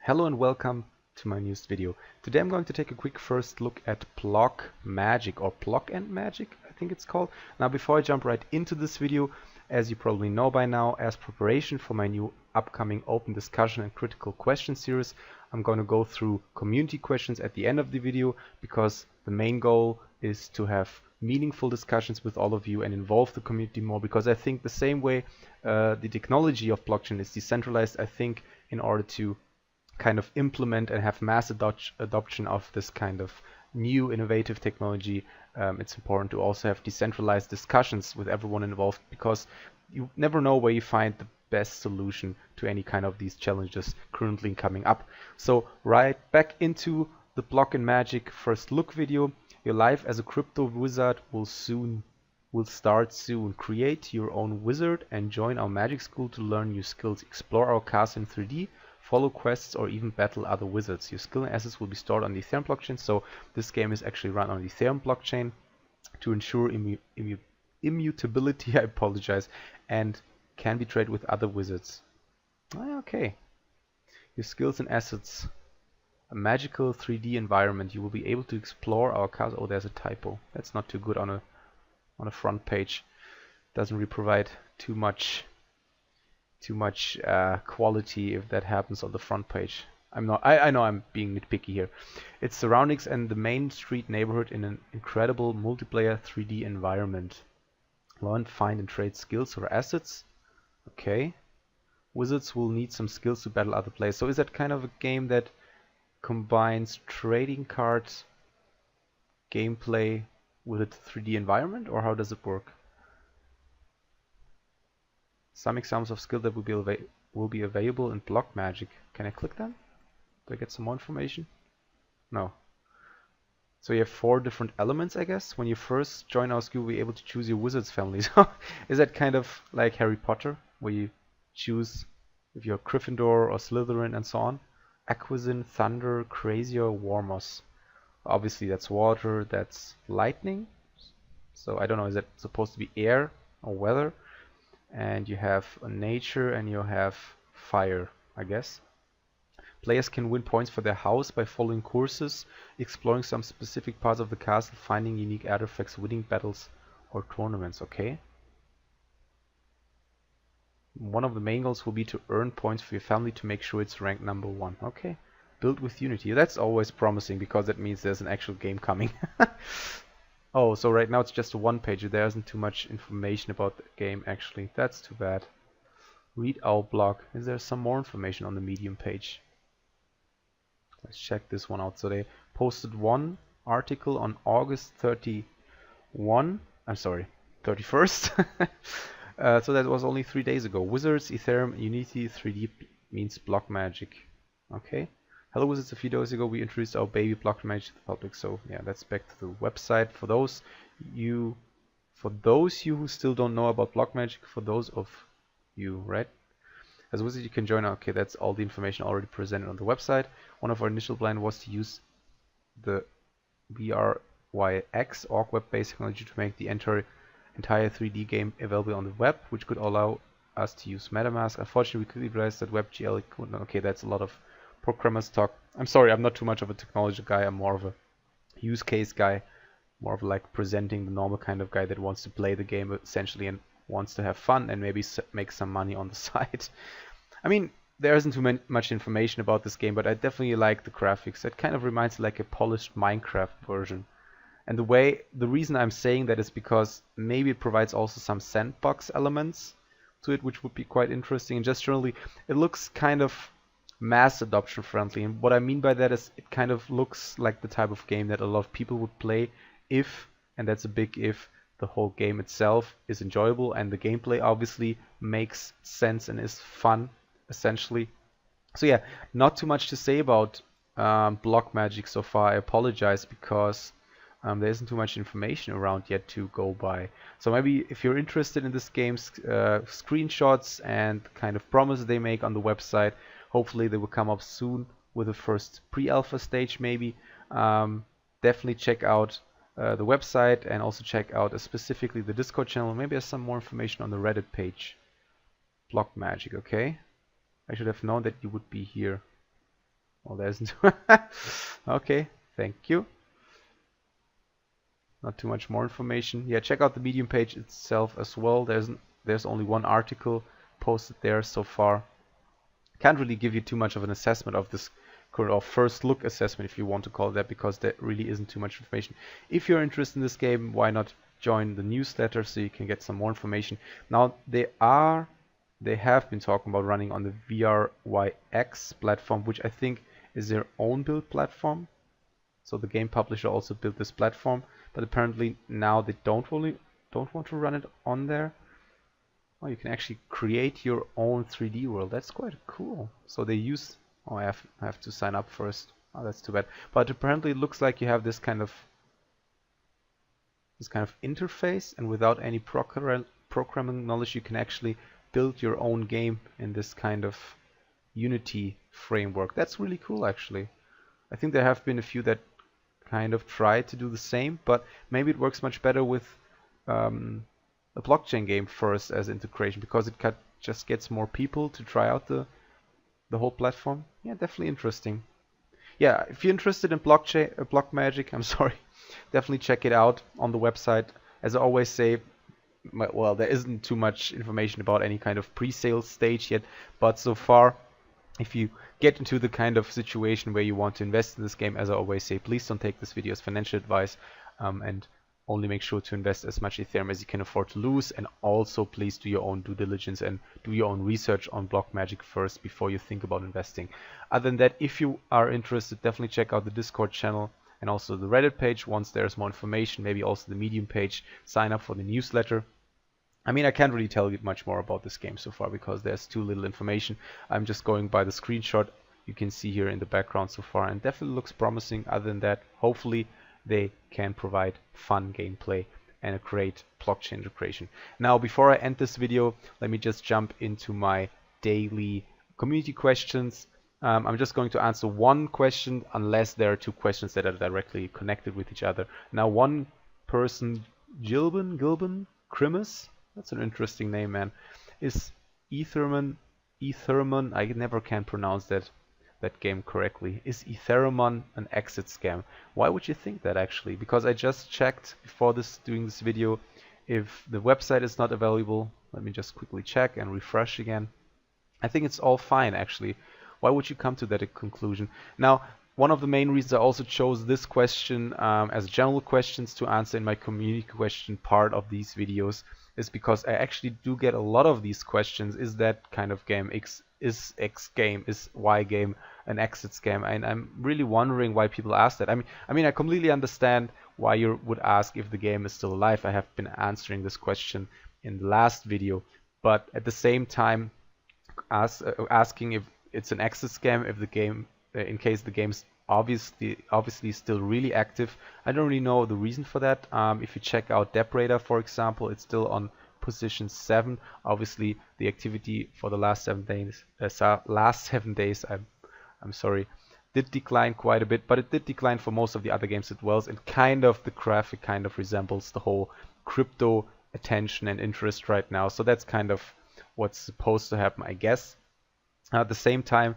Hello and welcome to my newest video. Today I'm going to take a quick first look at BlockMagic or BlockMagic, I think it's called. Now before I jump right into this video, as you probably know by now, as preparation for my new upcoming open discussion and critical question series, I'm going to go through community questions at the end of the video because the main goal is to have meaningful discussions with all of you and involve the community more, because I think the same way the technology of blockchain is decentralized, I think in order to kind of implement and have mass adoption of this kind of new innovative technology, it's important to also have decentralized discussions with everyone involved, because you never know where you find the best solution to any kind of these challenges currently coming up. So right back into the BlockMagic first look video. Your life as a crypto wizard will start soon. Create your own wizard and join our magic school to learn new skills. Explore our castle in 3D. Follow quests or even battle other wizards. Your skill and assets will be stored on the Ethereum blockchain. So this game is actually run on the Ethereum blockchain to ensure immutability, I apologize, and can be traded with other wizards. Okay. Your skills and assets. A magical 3D environment. You will be able to explore our castle. Oh, there's a typo. That's not too good on a front page. Doesn't really provide too much quality if that happens on the front page. I know I'm being nitpicky here. Its surroundings and the main street neighborhood in an incredible multiplayer 3D environment. Learn, find and trade skills or assets. Okay. Wizards will need some skills to battle other players. So is that kind of a game that combines trading cards gameplay with a 3D environment, or how does it work? Some examples of skill that will be available in BlockMagic. Can I click them? Do I get some more information? No. So you have 4 different elements, I guess. When you first join our school, you'll be able to choose your wizard's family. So is that kind of like Harry Potter, where you choose if you're Gryffindor or Slytherin and so on? Aquazin, Thunder, Crazy or Warmos. Obviously that's water, that's lightning. So I don't know, is that supposed to be air or weather? And you have nature and you have fire, I guess. Players can win points for their house by following courses, exploring some specific parts of the castle, finding unique artifacts, winning battles or tournaments. Okay. One of the main goals will be to earn points for your family to make sure it's ranked number 1. Okay. Build with Unity. That's always promising because that means there's an actual game coming. Oh, so right now it's just a one page. There isn't too much information about the game actually. That's too bad. Read our blog. Is there some more information on the Medium page? Let's check this one out. So they posted one article on August 31. I'm sorry, 31st. So that was only 3 days ago. Wizards, Ethereum, Unity, 3D means BlockMagic. Okay. Hello Wizards, a few days ago we introduced our baby BlockMagic to the public. So yeah, that's back to the website. For those you who still don't know about BlockMagic, for those of you, right? As a wizard you can join. Okay, that's all the information already presented on the website. One of our initial plan was to use the VRYX org web-based technology to make the entire 3D game available on the web, which could allow us to use MetaMask. Unfortunately, we quickly realized that WebGL couldn't. Okay, that's a lot of programmers talk. I'm sorry, I'm not too much of a technology guy. I'm more of a use case guy, more of like presenting the normal kind of guy that wants to play the game essentially and wants to have fun and maybe make some money on the side. I mean, there isn't too much information about this game, but I definitely like the graphics. It kind of reminds like a polished Minecraft version. And the reason I'm saying that is because maybe it provides also some sandbox elements to it, which would be quite interesting. And just generally, it looks kind of mass adoption friendly. And what I mean by that is it kind of looks like the type of game that a lot of people would play if, and that's a big if, the whole game itself is enjoyable and the gameplay obviously makes sense and is fun, essentially. So yeah, not too much to say about BlockMagic so far. I apologize because there isn't too much information around yet to go by. So maybe if you're interested in this game's screenshots and kind of promises they make on the website, hopefully they will come up soon with the first pre-alpha stage maybe. Definitely check out the website and also check out specifically the Discord channel. Maybe there's some more information on the Reddit page. BlockMagic, okay. I should have known that you would be here. Well, there isn't. Okay, thank you. Not too much more information. Yeah, check out the Medium page itself as well. There's only one article posted there so far. Can't really give you too much of an assessment of this current, or first look assessment if you want to call it that, because there really isn't too much information. If you're interested in this game, why not join the newsletter so you can get some more information. Now they have been talking about running on the VRYX platform, which I think is their own build platform. So the game publisher also built this platform, but apparently now they don't want to run it on there. Oh, you can actually create your own 3D world. That's quite cool. So they use... Oh, I have to sign up first. Oh, that's too bad. But apparently it looks like you have this kind of interface, and without any programming knowledge, you can actually build your own game in this kind of Unity framework. That's really cool, actually. I think there have been a few that kind of try to do the same, but maybe it works much better with a blockchain game first as integration, because it just gets more people to try out the whole platform. Yeah, definitely interesting. Yeah, if you're interested in blockchain, BlockMagic, I'm sorry, definitely check it out on the website. As I always say, well, there isn't too much information about any kind of pre-sale stage yet, but so far, if you get into the kind of situation where you want to invest in this game, as I always say, please don't take this video as financial advice, and only make sure to invest as much Ethereum as you can afford to lose, and also please do your own due diligence and do your own research on BlockMagic first before you think about investing. Other than that, if you are interested, definitely check out the Discord channel and also the Reddit page once there's more information, maybe also the Medium page. Sign up for the newsletter. I mean, I can't really tell you much more about this game so far because there's too little information. I'm just going by the screenshot you can see here in the background so far, and definitely looks promising. Other than that, hopefully they can provide fun gameplay and a great blockchain integration. Now, before I end this video, let me just jump into my daily community questions. I'm just going to answer one question unless there are two questions that are directly connected with each other. Now, one person, Gilbin, Crimus, that's an interesting name, man, is Ethereum, I never can pronounce that game correctly. Is Ethereum an exit scam? Why would you think that, actually? Because I just checked before doing this video if the website is not available. Let me just quickly check and refresh again. I think it's all fine, actually. Why would you come to that conclusion? Now, one of the main reasons I also chose this question as general questions to answer in my community question part of these videos is because I actually do get a lot of these questions. Is that kind of game is X game, is Y game an exit scam? And I'm really wondering why people ask that. I mean, I completely understand why you would ask if the game is still alive. I have been answering this question in the last video, but at the same time, asking if it's an exit scam if the game, in case the game's obviously still really active. I don't really know the reason for that. If you check out DebRadar, for example, it's still on position 7. Obviously, the activity for the last 7 days, I'm sorry, did decline quite a bit, but it did decline for most of the other games as well. And kind of the graphic kind of resembles the whole crypto attention and interest right now. So that's kind of what's supposed to happen, I guess. At the same time,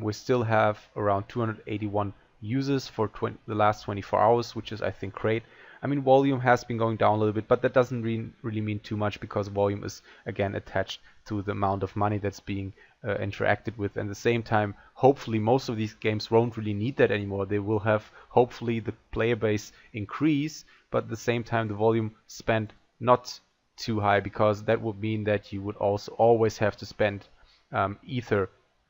we still have around 281 users for the last 24 hours, which is, I think, great. I mean, volume has been going down a little bit, but that doesn't really mean too much because volume is, again, attached to the amount of money that's being interacted with. And at the same time, hopefully, most of these games won't really need that anymore. They will have, hopefully, the player base increase, but at the same time, the volume spent not too high, because that would mean that you would also always have to spend Ether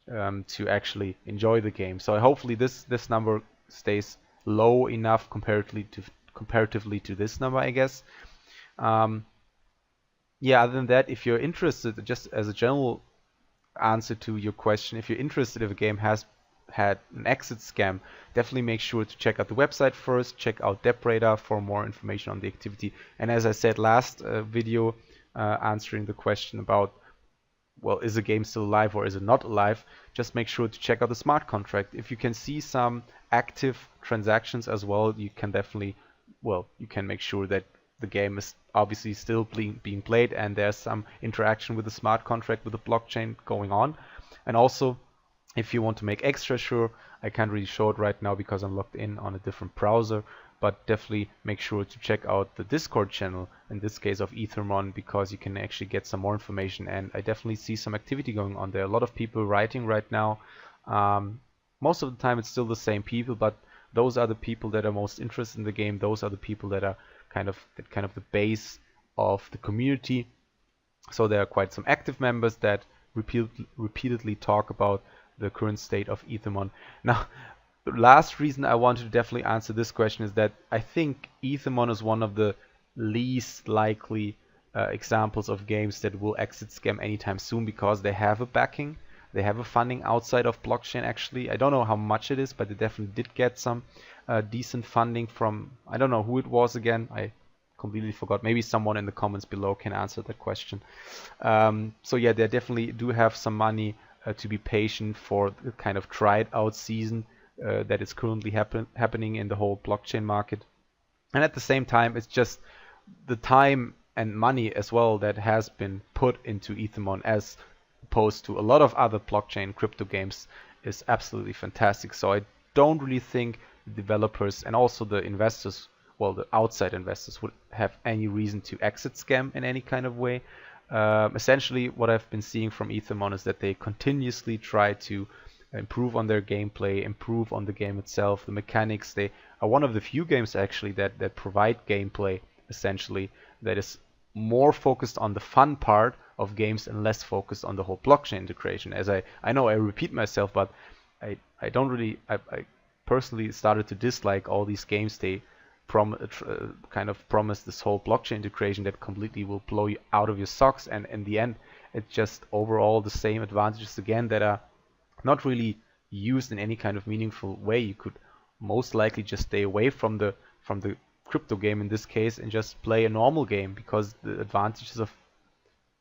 to actually enjoy the game. So hopefully this number stays low enough comparatively to this number, I guess. Yeah, other than that, if you're interested, just as a general answer to your question, if you're interested if a game has had an exit scam, definitely make sure to check out the website first, check out DebRadar for more information on the activity. And as I said last video, answering the question about, well, is the game still alive or is it not alive, just make sure to check out the smart contract. If you can see some active transactions as well, you can definitely, well, you can make sure that the game is obviously still being played and there's some interaction with the smart contract, with the blockchain going on. And also, If you want to make extra sure, I can't really show it right now because I'm logged in on a different browser, but definitely make sure to check out the Discord channel, in this case of Ethermon, because you can actually get some more information, and I definitely see some activity going on there. A lot of people writing right now. Most of the time it's still the same people, but those are the people that are most interested in the game. Those are the people that are kind of the base of the community. So there are quite some active members that repeatedly talk about the current state of Ethermon. Now, the last reason I wanted to definitely answer this question is that I think Ethermon is one of the least likely examples of games that will exit scam anytime soon, because they have a backing, they have a funding outside of blockchain actually. I don't know how much it is, but they definitely did get some decent funding from, I don't know who it was again, I completely forgot. Maybe someone in the comments below can answer that question. So yeah, they definitely do have some money to be patient for the kind of tried out season that is currently happening in the whole blockchain market. And at the same time, it's just the time and money as well that has been put into Ethermon as opposed to a lot of other blockchain crypto games is absolutely fantastic. So I don't really think the developers and also the investors, well, the outside investors, would have any reason to exit scam in any kind of way. Essentially, what I've been seeing from Ethermon is that they continuously try to improve on their gameplay, improve on the game itself, the mechanics. They are one of the few games actually that provide gameplay, essentially, that is more focused on the fun part of games and less focused on the whole blockchain integration. As I know I repeat myself, but I don't really, I personally started to dislike all these games. They kind of promise this whole blockchain integration that completely will blow you out of your socks, and in the end it's just overall the same advantages again that are not really used in any kind of meaningful way. You could most likely just stay away from the crypto game in this case and just play a normal game, because the advantages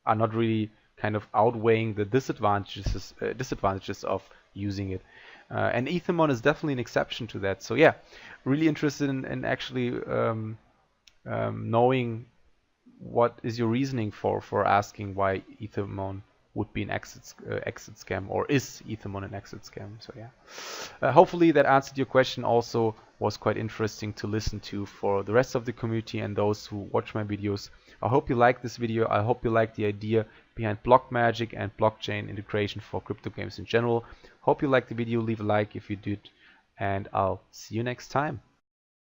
are not really kind of outweighing the disadvantages of using it. And Ethermon is definitely an exception to that. So yeah, really interested in actually knowing what is your reasoning for asking why Ethermon would be an exit scam, or is Ethermon an exit scam. So yeah, hopefully that answered your question. Also was quite interesting to listen to for the rest of the community and those who watch my videos. I hope you like this video. I hope you like the idea behind BlockMagic and blockchain integration for crypto games in general. Hope you liked the video. Leave a like if you did, and I'll see you next time.